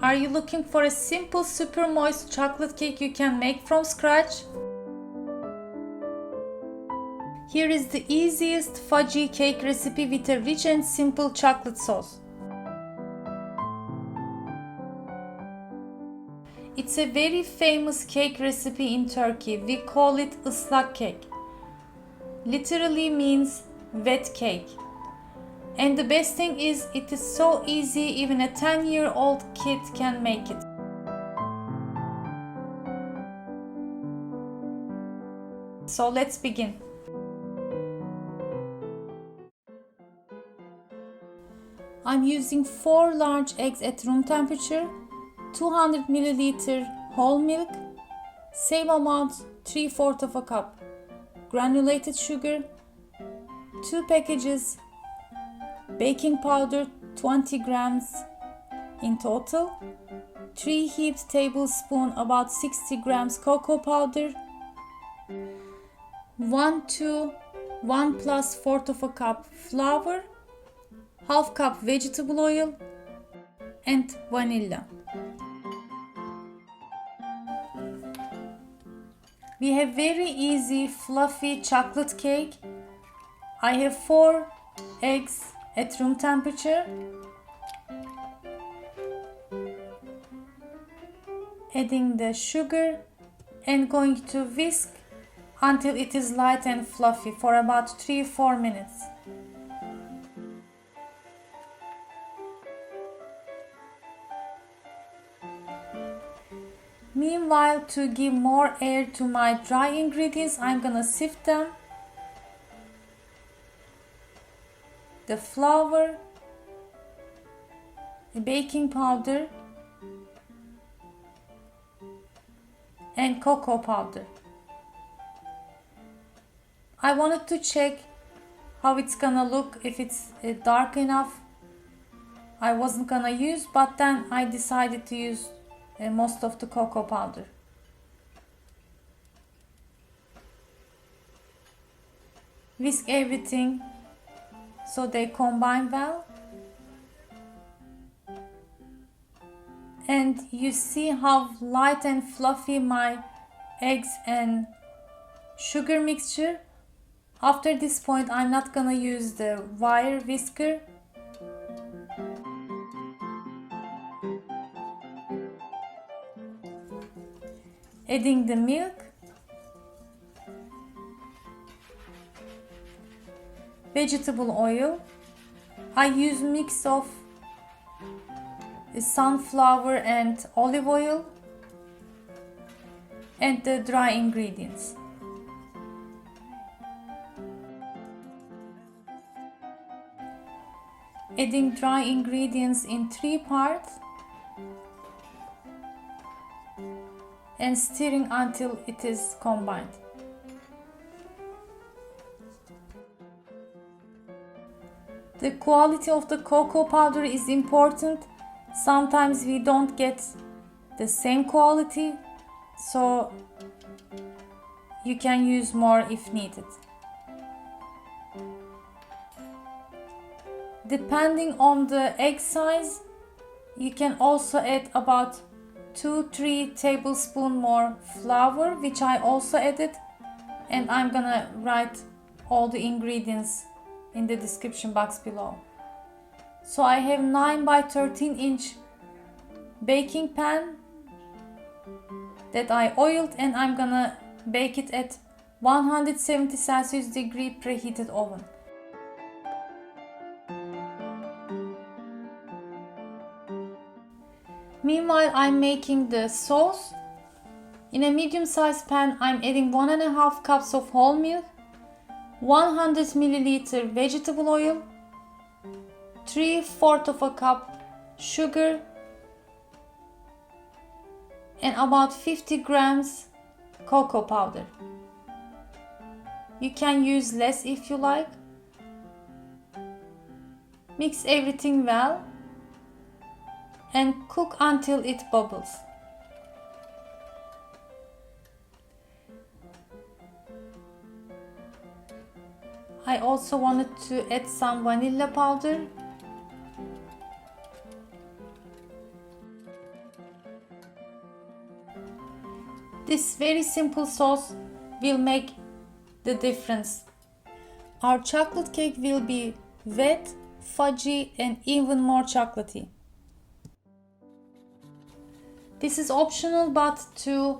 Are you looking for a simple, super moist chocolate cake you can make from scratch? Here is the easiest fudgy cake recipe with a rich and simple chocolate sauce. It's a very famous cake recipe in Turkey. We call it ıslak cake. Literally means wet cake. And the best thing is it is so easy, even a 10-year-old kid can make it. So let's begin. I'm using 4 large eggs at room temperature, 200 ml whole milk, same amount 3/4 of a cup granulated sugar, 2 packages baking powder 20 grams in total, 3 heaped tablespoons about 60 grams cocoa powder, 1 to 1 plus 1/4 of a cup flour, half cup vegetable oil, and vanilla. We have very easy fluffy chocolate cake. I have 4 eggs at room temperature. Adding the sugar and going to whisk until it is light and fluffy for about 3-4 minutes. Meanwhile, to give more air to my dry ingredients, I'm gonna sift them. The flour, the baking powder, and cocoa powder. I wanted to check how it's gonna look, if it's dark enough. I wasn't gonna use, but then I decided to use most of the cocoa powder. Whisk everything so they combine well. And you see how light and fluffy my eggs and sugar mixture. After this point, I'm not gonna use the wire whisker. Adding the milk, vegetable oil. I use mix of sunflower and olive oil, and the dry ingredients. Adding dry ingredients in 3 parts and stirring until it is combined. The quality of the cocoa powder is important. Sometimes we don't get the same quality, so you can use more if needed. Depending on the egg size, you can also add about 2-3 tablespoons more flour, which I also added, and I'm gonna write all the ingredients in the description box below. So I have 9 by 13 inch baking pan that I oiled, and I'm gonna bake it at 170 Celsius degree preheated oven. Meanwhile, I'm making the sauce. In a medium-sized pan, I'm adding 1.5 cups of whole milk, 100 ml vegetable oil, 3/4 of a cup sugar, and about 50 grams cocoa powder. You can use less if you like. Mix everything well and cook until it bubbles. I also wanted to add some vanilla powder. This very simple sauce will make the difference. Our chocolate cake will be wet, fudgy, and even more chocolatey. This is optional, but to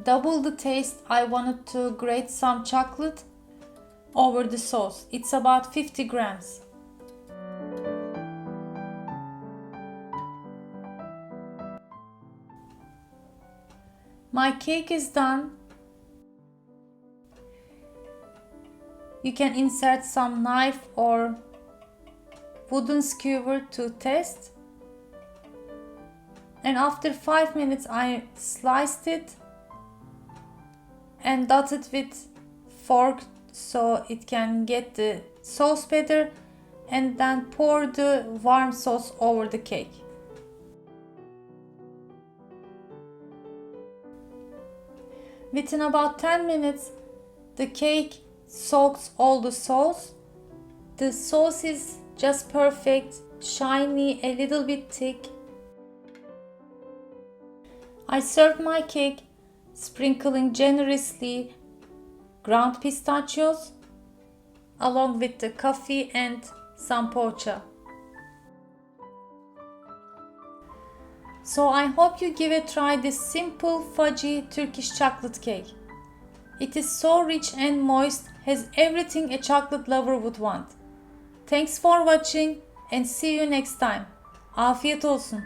double the taste, I wanted to grate some chocolate over the sauce. It's about 50 grams. My cake is done. You can insert some knife or wooden skewer to test. And after 5 minutes I sliced it and dotted with fork so it can get the sauce better, and then pour the warm sauce over the cake. Within about 10 minutes, the cake soaks all the sauce. The sauce is just perfect, shiny, a little bit thick. I served my cake, sprinkling generously ground pistachios along with the coffee and some pocha. So I hope you give a try this simple fudgy Turkish chocolate cake. It is so rich and moist, has everything a chocolate lover would want. Thanks for watching and see you next time. Afiyet olsun.